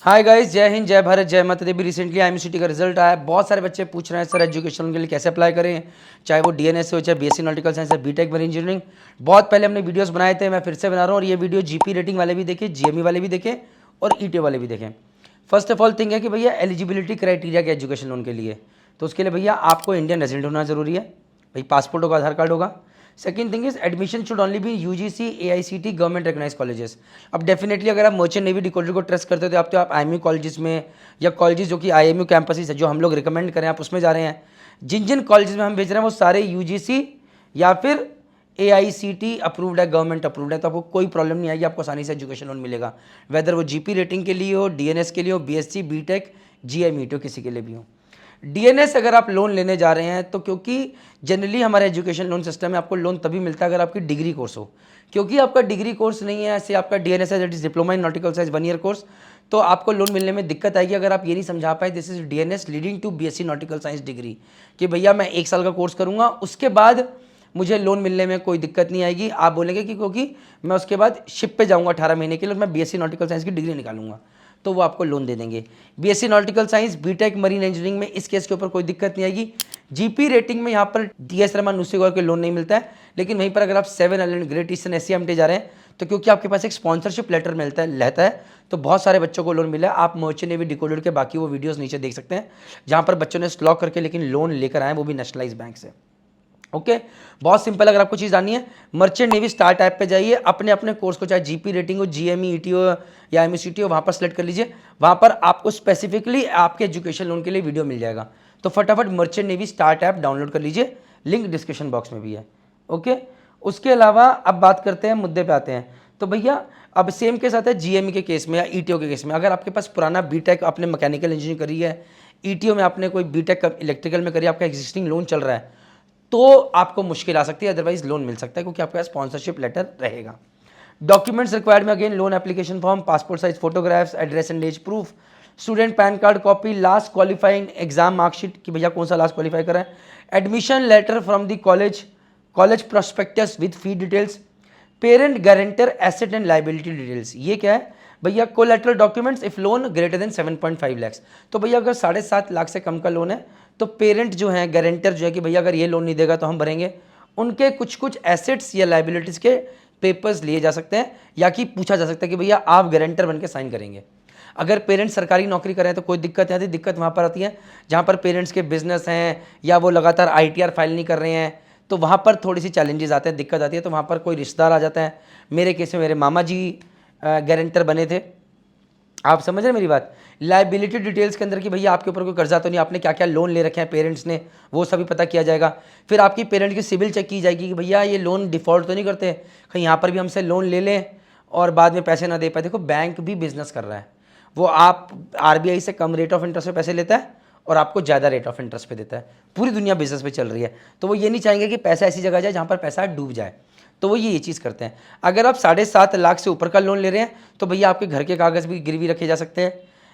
Hi guys, जय हिंद, जय भारत, जय माता दी। भी रिसेंटली IMCT का रिजल्ट आया है। बहुत सारे बच्चे पूछ रहे हैं सर एजुकेशन के लिए कैसे अप्लाई करें, चाहे वो DNS हो, चाहे BSc नॉटिकल साइंस है, बीटेक मरीन इंजीनियरिंग। बहुत पहले हमने वीडियोस बनाए थे, मैं फिर से बना रहा हूँ। और ये वीडियो GP रेटिंग वाले भी देखें, GME वाले भी देखें और ETO वाले भी देखें। फर्स्ट ऑफ ऑल थिंग है कि भैया एलिजिबिलिटी क्राइटेरिया के एजुकेशन लोन के लिए, तो उसके लिए भैया आपको इंडियन रेजिडेंट होना जरूरी है। भाई पासपोर्ट होगा, आधार कार्ड होगा। Second thing is admission should only be UGC AICT government recognize colleges. अब डेफिनेटली अगर आप मर्चेंट नेवी डिकोडर को ट्रस्ट करते हो तो आप IMU कॉलेजेस में या कॉलेजेस जो कि IMU कैंपसेस है जो हम लोग रिकमेंड करें आप उसमें जा रहे हैं। जिन जिन कॉलेजेस में हम भेज रहे हैं वो सारे UGC या फिर AICT अप्रूव्ड है, गवर्नमेंट अप्रूव्ड है, तो आपको कोई प्रॉब्लम नहीं आएगी, आपको आसानी से एजुकेशन लोन मिलेगा। वेदर वो GP रेटिंग के लिए हो, DNS के लिए हो, BSc BTech GME तो किसी के लिए भी हो। DNS अगर आप लोन लेने जा रहे हैं तो क्योंकि जनरली हमारे एजुकेशन लोन सिस्टम में आपको लोन तभी मिलता है अगर आपकी डिग्री कोर्स हो। क्योंकि आपका डिग्री कोर्स नहीं है, ऐसे आपका DNS है that is diploma in nautical science 1 year course, तो आपको लोन मिलने में दिक्कत आएगी अगर आप ये नहीं समझा पाए this is DNS leading to BSc nautical science degree, कि भैया मैं 1 साल का कोर्स करूंगा उसके बाद मुझे लोन मिलने में कोई दिक्कत नहीं आएगी। आप बोलेंगे कि क्योंकि मैं उसके बाद शिप पे जाऊंगा 18 महीने के लिए और मैं BSc नॉटिकल साइंस की डिग्री निकालूंगा, तो वो आपको लोन दे देंगे। BSc nautical science BTech marine engineering में इस केस के ऊपर कोई दिक्कत नहीं आएगी। GP रेटिंग में यहाँ पर DS रमन नुस्से के लोन नहीं मिलता है, लेकिन वहीं पर अगर आप 7 एलिमेंट ग्रेट ईस्टर्न SCMT जा रहे हैं तो क्योंकि आपके पास एक स्पॉन्सरशिप लेटर मिलता है रहता है तो बहुत सारे बच्चों को लोन मिला है। आप मर्चेंट नेवी डिकोडेड के बाकी वो वीडियोस नीचे देख सकते हैं जहाँ पर बच्चों ने स्लॉक करके लेकिन लोन लेकर आए, वो भी नेशनलाइज बैंक से। ओके बहुत सिंपल। अगर आपको चीज़ जाननी है मर्चेंट नेवी स्टार्ट ऐप पे जाइए, अपने अपने कोर्स को चाहे GP रेटिंग हो, GME ETO या MSCT हो, वहाँ पर सेलेक्ट कर लीजिए। वहाँ पर आपको स्पेसिफिकली आपके एजुकेशन लोन के लिए वीडियो मिल जाएगा, तो फटाफट merchant navy start app download कर लीजिए, लिंक डिस्क्रिप्शन बॉक्स में भी है। ओके उसके अलावा अब बात करते हैं, मुद्दे पे आते हैं। तो भैया अब सेम के साथ है GME के केस में या ETO के केस में, अगर आपके पास पुराना BTech आपने मैकेनिकल इंजीनियरिंग करी है, ETO में आपने कोई BTech इलेक्ट्रिकल में करी, आपका एग्जिस्टिंग लोन चल रहा है, तो आपको मुश्किल आ सकती है, अदरवाइज लोन मिल सकता है क्योंकि आपके पास स्पॉन्सरशिप लेटर रहेगा। डॉक्यूमेंट्स रिक्वायर्ड में again loan application form, passport size photographs, address and age proof, student PAN card copy, last qualifying exam marksheet कि भैया कौन सा लास्ट क्वालिफाई करा है, admission letter from the college, college prospectus with fee details, parent guarantor asset and liability details. ये क्या है भैया? Collateral documents if loan greater than 7.5 lakh. तो भैया अगर 7.5 लाख से कम का लोन है तो पेरेंट जो है, गारंटर जो है कि भैया अगर ये लोन नहीं देगा तो हम भरेंगे, उनके कुछ कुछ एसेट्स या लाइबिलिटीज़ के पेपर्स लिए जा सकते हैं या कि पूछा जा सकता है कि भैया आप गारंटर बन के साइन करेंगे। अगर पेरेंट्स सरकारी नौकरी कर रहे हैं तो कोई दिक्कत नहीं आती। दिक्कत वहाँ पर आती है जहाँ पर पेरेंट्स के बिजनेस हैं या वो लगातार ITR फाइल नहीं कर रहे हैं, तो वहाँ पर थोड़ी सी चैलेंजेस आते हैं, दिक्कत आती है। तो वहाँ पर कोई रिश्तेदार आ जाता है। मेरे केस में मेरे मामा जी गारंटर बने थे। आप समझ रहे हैं मेरी बात? लाइबिलिटी डिटेल्स के अंदर कि भैया आपके ऊपर कोई कर्जा तो नहीं, आपने क्या क्या लोन ले रखे हैं पेरेंट्स ने, वो सभी पता किया जाएगा। फिर आपकी पेरेंट की सिविल चेक की जाएगी कि भैया ये लोन डिफ़ॉल्ट तो नहीं करते कहीं, यहाँ पर भी हमसे लोन ले लें और बाद में पैसे ना दे पाए। देखो बैंक भी बिजनेस कर रहा है, वो आप RBI से कम रेट ऑफ इंटरेस्ट पे पैसे लेता है और आपको ज़्यादा रेट ऑफ इंटरेस्ट पे देता है। पूरी दुनिया बिजनेस पे चल रही है, तो वो ये नहीं चाहेंगे कि पैसा ऐसी जगह जाए जहाँ पर पैसा डूब जाए, तो वो ये चीज़ करते हैं। अगर आप 7.5 लाख से ऊपर का लोन ले रहे हैं तो भैया आपके घर के कागज़ भी गिरवी रखे जा सकते हैं,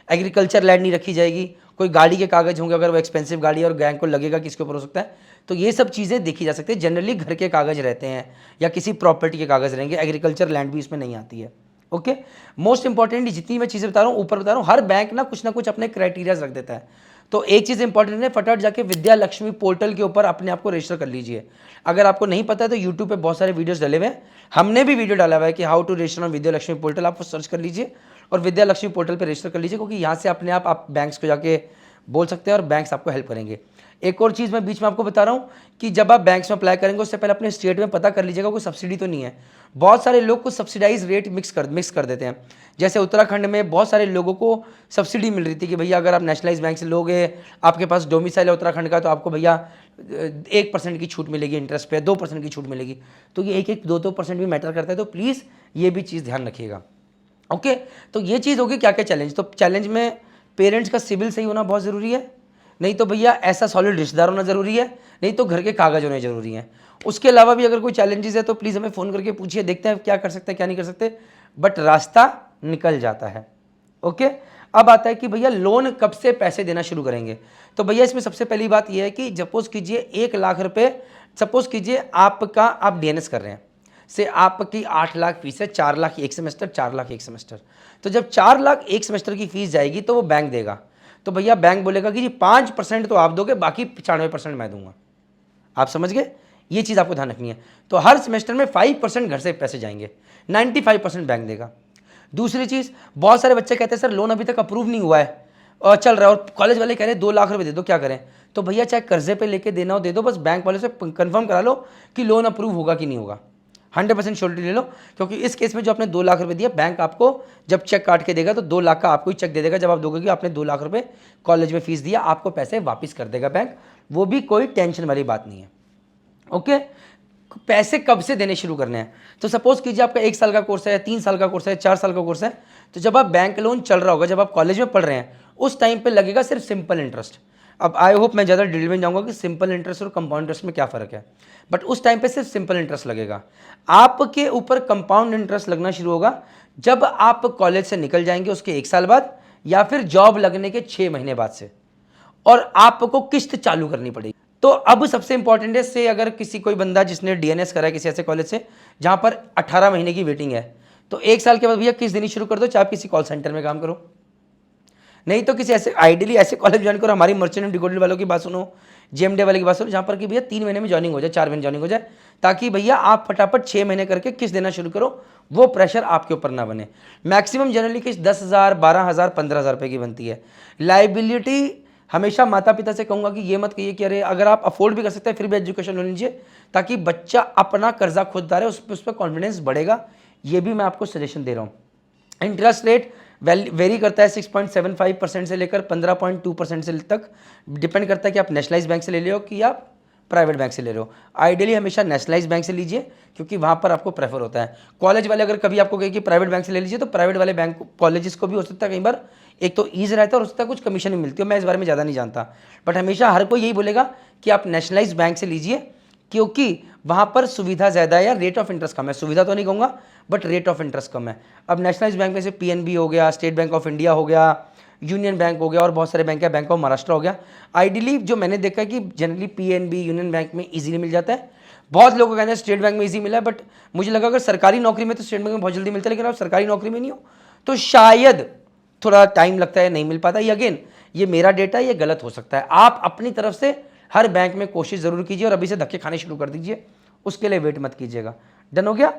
एग्रीकल्चर लैंड नहीं रखी जाएगी, कोई गाड़ी के कागज़ होंगे अगर वो एक्सपेंसिव गाड़ी है और बैंक को लगेगा कि इसके ऊपर हो सकता है, तो ये सब चीज़ें देखी जा सकती है। जनरली घर के कागज़ रहते हैं या किसी प्रॉपर्टी के कागज़ रहेंगे, एग्रीकल्चर लैंड भी इसमें नहीं आती है। ओके मोस्ट इंपॉर्टेंट जितनी मैं चीज़ें बता रहा हूँ ऊपर बता रहा हूँ, हर बैंक ना कुछ अपने क्राइटेरियाज रख देता है। तो एक चीज़ इंपॉर्टेंट है, फटाफट जाके विद्या लक्ष्मी पोर्टल के ऊपर अपने आप को रजिस्टर कर लीजिए। अगर आपको नहीं पता है तो यूट्यूब पे बहुत सारे वीडियोस डले हुए हैं, हमने भी वीडियो डाला हुआ है कि how to register on Vidya Lakshmi portal. आप सर्च कर लीजिए और विद्या लक्ष्मी पोर्टल पर रजिस्टर कर लीजिए, क्योंकि यहाँ से अपने आप बैंक्स को जाके बोल सकते हैं और बैंक्स आपको हेल्प करेंगे। एक और चीज़ मैं बीच में आपको बता रहा हूँ कि जब आप बैंक्स में अप्लाई करेंगे उससे पहले अपने स्टेट में पता कर लीजिएगा कोई सब्सिडी तो नहीं है। बहुत सारे लोग को सब्सिडाइज रेट मिक्स कर देते हैं। जैसे उत्तराखंड में बहुत सारे लोगों को सब्सिडी मिल रही थी कि भैया अगर आप नेशनलाइज बैंक से लोगे, आपके पास डोमिसाइल है उत्तराखंड का, तो आपको भैया 1% की छूट मिलेगी इंटरेस्ट पे, 2% की छूट मिलेगी। तो ये 1-2% भी मैटर करता है, तो प्लीज़ ये भी चीज़ ध्यान रखिएगा। ओके तो ये चीज़ होगी क्या क्या चैलेंज। तो चैलेंज में पेरेंट्स का सिविल सही होना बहुत ज़रूरी है, नहीं तो भैया ऐसा सॉलिड रिश्तेदार होना ज़रूरी है, नहीं तो घर के कागज़ होने ज़रूरी हैं। उसके अलावा भी अगर कोई चैलेंजेस है तो प्लीज़ हमें फ़ोन करके पूछिए, देखते हैं क्या कर सकते हैं क्या नहीं कर सकते, बट रास्ता निकल जाता है। ओके अब आता है कि भैया लोन कब से पैसे देना शुरू करेंगे। तो भैया इसमें सबसे पहली बात यह है कि सपोज कीजिए 1 लाख रुपए, सपोज कीजिए आप DNS कर रहे हैं, से आपकी 8 लाख फीस है, 4 लाख एक सेमेस्टर, 4 लाख एक सेमेस्टर। तो जब 4 लाख एक सेमेस्टर की फीस जाएगी तो वो बैंक देगा। तो भैया बैंक बोलेगा कि जी 5% तो आप दोगे, बाकी 95% मैं दूंगा। आप समझ गए? ये चीज़ आपको ध्यान रखनी है। तो हर सेमेस्टर में 5% घर से पैसे जाएंगे, 95% बैंक देगा। दूसरी चीज़, बहुत सारे बच्चे कहते हैं सर लोन अभी तक अप्रूव नहीं हुआ है और चल रहा है, और कॉलेज वाले कह रहे हैं 2 लाख रुपए दे दो, क्या करें? तो भैया चाहे कर्जे पे लेके देना हो दे दो, बस बैंक वाले से कंफर्म करा लो कि लोन अप्रूव होगा कि नहीं होगा। 100% श्योरिटी ले लो, क्योंकि इस केस में जो आपने 2 लाख रुपए दिया, बैंक आपको जब चेक काट के देगा तो 2 लाख का आपको ही चेक दे देगा। जब आप दोगे कि आपने 2 लाख रुपए कॉलेज में फीस दिया, आपको पैसे वापस कर देगा बैंक। वो भी कोई टेंशन वाली बात नहीं है। ओके, पैसे कब से देने शुरू करने हैं? तो सपोज कीजिए आपका 1 साल का कोर्स है, 3 साल का कोर्स है, 4 साल का कोर्स है, तो जब आप बैंक लोन चल रहा होगा, जब आप कॉलेज में पढ़ रहे हैं, उस टाइम पे लगेगा सिर्फ सिंपल इंटरेस्ट। अब आई होप मैं ज़्यादा डिटेल में जाऊंगा कि सिंपल इंटरेस्ट और कंपाउंड इंटरेस्ट में क्या फ़र्क है, बट उस टाइम पे सिर्फ सिंपल इंटरेस्ट लगेगा। आपके ऊपर कंपाउंड इंटरेस्ट लगना शुरू होगा जब आप कॉलेज से निकल जाएंगे उसके 1 साल बाद, या फिर जॉब लगने के 6 महीने बाद से, और आपको किस्त चालू करनी पड़ेगी। तो अब सबसे इंपॉर्टेंट है, से अगर किसी कोई बंदा जिसने डीएनएस करा है किसी ऐसे कॉलेज से जहां पर 18 महीने की वेटिंग है, तो 1 साल के बाद भैया किस्त देनी शुरू कर दो, चाहे आप किसी कॉल सेंटर में काम करो, नहीं तो किसी ऐसे आइडियली ऐसे कॉलेज ज्वाइन करो। हमारी मर्चेंट एंड डिकोडल वालों की बात सुनो, जेएमडे वाले की बात सुनो, जहां पर कि भैया 3 महीने में ज्वाइनिंग हो जाए, 4 महीने ज्वाइनिंग हो जाए, ताकि भैया आप फटाफट 6 महीने करके किस्त देना शुरू करो, वो प्रेशर आपके ऊपर ना बने। मैक्सिमम जनरली किस्त 10,000, 12,000, 15,000 रुपये की बनती है। लाइबिलिटी हमेशा माता पिता से कहूंगा कि ये मत कहिए कि अरे अगर आप अफोर्ड भी कर सकते हैं फिर भी एजुकेशन लोन लीजिए, ताकि बच्चा अपना कर्जा खुद उतारे, उस पर कॉन्फिडेंस बढ़ेगा। ये भी मैं आपको सजेशन दे रहा हूँ। इंटरेस्ट रेट वेरी करता है 6.75% से लेकर 15.2% से तक, डिपेंड करता है कि आप नेशनलाइज बैंक से ले रहे हो कि आप प्राइवेट बैंक से ले रहे हो। आइडियली हमेशा नेशनलाइज बैंक से लीजिए, क्योंकि वहाँ पर आपको प्रेफर होता है। कॉलेज वाले अगर कभी आपको कहे कि प्राइवेट बैंक से ले लीजिए, तो प्राइवेट वाले बैंक कॉलेजेस को भी हो सकता है कई बार एक तो ईज रहता है और हो सकता है कुछ कमीशन भी मिलती है। मैं इस बारे में ज़्यादा नहीं जानता, बट हमेशा हर कोई यही बोलेगा कि आप नेशनलाइज बैंक से लीजिए, क्योंकि वहाँ पर सुविधा ज़्यादा है या रेट ऑफ इंटरेस्ट कम है। सुविधा तो नहीं कहूँगा, बट रेट ऑफ इंटरेस्ट कम है। अब नेशनलाइज बैंक में से पीएनबी हो गया, स्टेट बैंक ऑफ इंडिया हो गया, यूनियन बैंक हो गया, और बहुत सारे बैंक है, बैंक ऑफ महाराष्ट्र हो गया। आइडियली जो मैंने देखा है कि जनरली पीएनबी, यूनियन बैंक में इजीली मिल जाता है। बहुत लोगों का कहना है स्टेट बैंक में इजी मिला है, बट मुझे लगा अगर सरकारी नौकरी में तो स्टेट बैंक में बहुत जल्दी मिलता है, लेकिन आप सरकारी नौकरी में नहीं हो तो शायद थोड़ा टाइम लगता है, नहीं मिल पाता। ये अगेन ये मेरा डेटा, ये गलत हो सकता है। आप अपनी तरफ से हर बैंक में कोशिश जरूर कीजिए, और अभी से धक्के खाने शुरू कर दीजिए, उसके लिए वेट मत कीजिएगा। डन हो गया?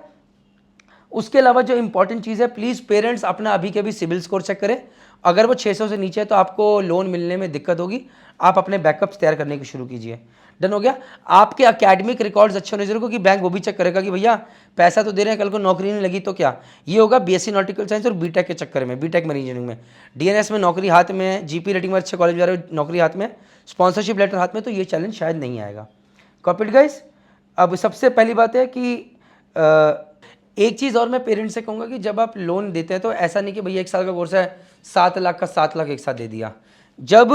उसके अलावा जो इंपॉर्टेंट चीज़ है, प्लीज़ पेरेंट्स अपना अभी के अभी सिबिल स्कोर चेक करें। अगर वो 600 से नीचे है तो आपको लोन मिलने में दिक्कत होगी। आप अपने बैकअप्स तैयार करने की शुरू कीजिए। डन हो गया? आपके एकेडमिक रिकॉर्ड्स अच्छे होने जरूर, क्योंकि बैंक वो भी चेक करेगा कि भैया पैसा तो दे रहे हैं, कल को नौकरी नहीं लगी तो क्या। ये होगा बीएससी नॉटिकल साइंस और बीटेक के चक्कर में, बीटेक में इंजीनियरिंग में, डीएनएस में नौकरी हाथ में, जीपी रेटिंग में अच्छे कॉलेज जा रहे हो, नौकरी हाथ में, स्पॉन्सरशिप लेटर हाथ में, तो ये चैलेंज शायद नहीं आएगा। Copied guys? अब सबसे पहली बात है कि एक चीज़ और मैं पेरेंट्स से कहूँगा कि जब आप लोन देते हैं तो ऐसा नहीं कि भैया 1 साल का कोर्स है 7 लाख का 7 लाख एक साथ दे दिया। जब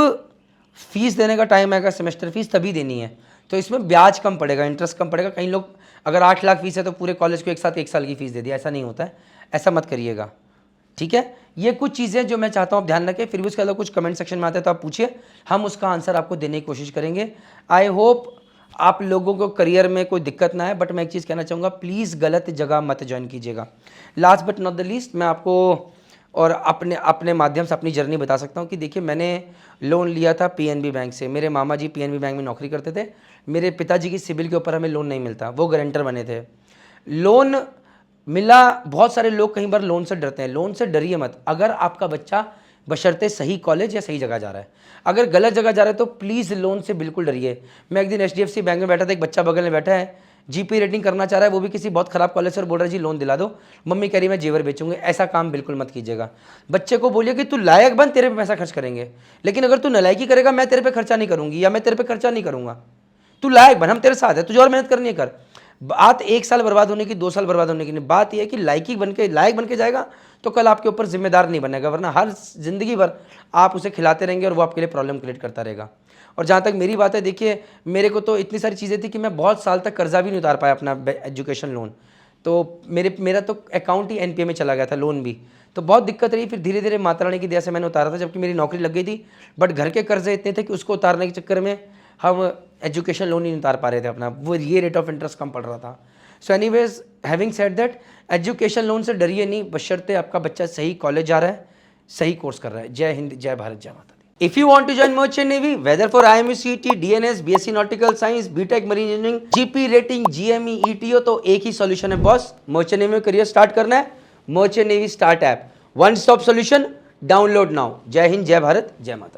फीस देने का टाइम आएगा, सेमेस्टर फीस तभी देनी है, तो इसमें ब्याज कम पड़ेगा, इंटरेस्ट कम पड़ेगा। कई लोग अगर 8 लाख फीस है तो पूरे कॉलेज को एक साथ 1 साल की फीस दे दिया, ऐसा नहीं होता है, ऐसा मत करिएगा। ठीक है, ये कुछ चीज़ें जो मैं चाहता हूँ आप ध्यान रखें। फिर भी उसके अलावा कुछ कमेंट सेक्शन में आते हैं तो आप पूछिए, हम उसका आंसर आपको देने की कोशिश करेंगे। आई होप आप लोगों को करियर में कोई दिक्कत ना है, बट मैं एक चीज़ कहना चाहूँगा, प्लीज़ गलत जगह मत ज्वाइन कीजिएगा। Last but not the least, मैं आपको और अपने माध्यम से अपनी जर्नी बता सकता हूँ कि देखिए, मैंने लोन लिया था पीएनबी बैंक से। मेरे मामा जी पीएनबी बैंक में नौकरी करते थे। मेरे पिताजी की सिबिल के ऊपर हमें लोन नहीं मिलता, वो गारंटर बने थे। लोन मिला, बहुत सारे लोग कई बार लोन से डरते हैं। लोन से डरिए मत, अगर आपका बच्चा बशर्ते सही कॉलेज या सही जगह जा रहा है। अगर गलत जगह जा रहा है तो प्लीज़ लोन से बिल्कुल डरिए। मैं एक दिन एचडीएफसी बैंक में बैठा था, एक बच्चा बगल में बैठा है, जीपी रेटिंग करना चाह रहा है, वो भी किसी बहुत खराब कॉलेज से, और बोल रहा है जी लोन दिला दो, मम्मी कह रही मैं जेवर बेचूंगी। ऐसा काम बिल्कुल मत कीजिएगा। बच्चे को बोलिए कि तू लायक बन, तेरे पे पैसा खर्च करेंगे, लेकिन अगर तू नालायकी करेगा मैं तेरे पे खर्चा नहीं करूंगी, या मैं तेरे पे खर्चा नहीं करूंगा। तू लायक बन, हम तेरे साथ है, तुझे और मेहनत करनी है कर। बात 1 साल बर्बाद होने की, 2 साल बर्बाद होने की नहीं, बात यह है कि लायक बन के जाएगा तो कल आपके ऊपर जिम्मेदार नहीं बनेगा, वरना हर जिंदगी भर आप उसे खिलाते रहेंगे और वो आपके लिए प्रॉब्लम क्रिएट करता रहेगा। और जहाँ तक मेरी बात है, देखिए मेरे को तो इतनी सारी चीज़ें थी कि मैं बहुत साल तक कर्जा भी नहीं उतार पाया अपना एजुकेशन लोन। तो मेरा तो अकाउंट ही एनपीए में चला गया था, लोन भी, तो बहुत दिक्कत रही। फिर धीरे धीरे माता रानी की दया से मैंने उतारा था, जबकि मेरी नौकरी लग गई थी, बट घर के कर्जे इतने थे कि उसको उतारने के चक्कर में हम एजुकेशन लोन ही नहीं उतार पा रहे थे अपना, वो ये रेट ऑफ इंटरेस्ट कम पड़ रहा था। So anyways having said that, education loan से डरिए नहीं, बशर्ते आपका बच्चा सही कॉलेज जा रहा है, सही कोर्स कर रहा है। जय हिंद, जय भारत, जय माता दी। If you want to join merchant navy whether for IMU CET, DNS, BSc nautical science, BTech marine engineering, GP rating, GME, ETO, तो एक ही सॉल्यूशन है बॉस, मर्चेंट नेवी में करियर स्टार्ट करना है। Merchant navy start app, one stop solution, download now. जय हिंद, जय भारत, जय माता दी।